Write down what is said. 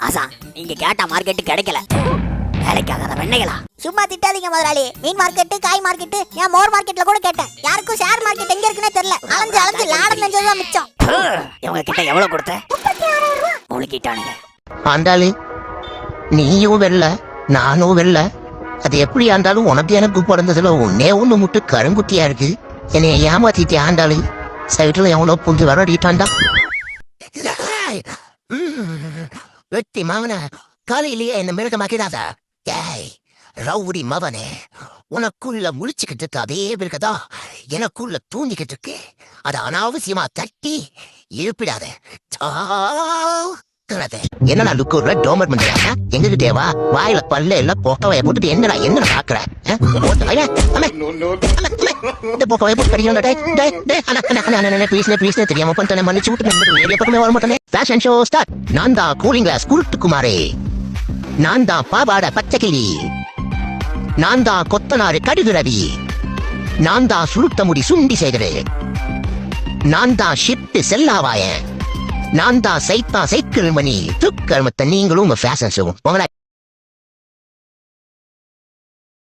ஆசா நீங்க கேட்ட மார்க்கெட்டு கிடைக்கல. வேலைக்காகாத வெண்ணைகளா? சும்மா திட்டாதீங்க முதலாளி. மீன் மார்க்கெட்டு, காய் மார்க்கெட்டு, ஏன் மோர் மார்க்கெட்ல கூட கேட்டேன். யாருக்கும் ஷேர் மார்க்கெட் எங்க இருக்குன்னே தெரியல. அலைஞ்சு அலைஞ்சு லாடம் நெஞ்சதுதான் மிச்சம். இவங்க கிட்ட எவ்வளவு கொடுத்த? 36,000 ரூபாய். முழுக்கிட்டானுங்க. ஆண்டாளு, நீயும் வெல்ல நானும் வெல்ல. அது எப்படி ஆண்டாலும் உனக்கு எனக்கு பிறந்ததுல ஒன்னே ஒண்ணு முட்டு கருங்குட்டியா இருக்கு. என்னை ஏமாத்திட்டே ஆண்டாளு. சைட்டுல எவ்வளவு புரிஞ்சு வரடிட்டான்டா. வெட்டி மகன காலையிலேயே என்ன மிருக மாக்கிடாதா? ஏய் ரவுடி மவனே, உனக்குள்ள முழிச்சுக்கிட்டு அதே பிறகுதா எனக்குள்ள தூங்கிக்கிட்டு இருக்கு. அதை அனாவசியமா தட்டி இழுப்பிடாத. என்னடா லுக்கு டோமர் பண்றியா? எங்க தேவா வாயில பல்ல எல்லாம் போக்கவைய போட்டுட்டு என்னடா என்ன பாக்குற? தெரியாம பண்ணிட்டேன், மன்னிச்சு விட்டு வர மாட்டேன். Fashion show start. நான் தான் கூலிங் கிளாஸ் குருட்டுக்குமாரே. நான் தான் பாவாட பச்சைக்கிளி. நான் தான் கொத்தனாரு கடுகு ரவி. நான் தான் சுருட்ட முடி சுண்டி சேகரு. நான் தான் ஷிப்ட் செல்லாவாயன். நான் தான் சைத்தா சைக்கிள் மணி. துக்கர்மத்தை நீங்களும் உங்க ஃபேஷன் ஷோ போங்களா.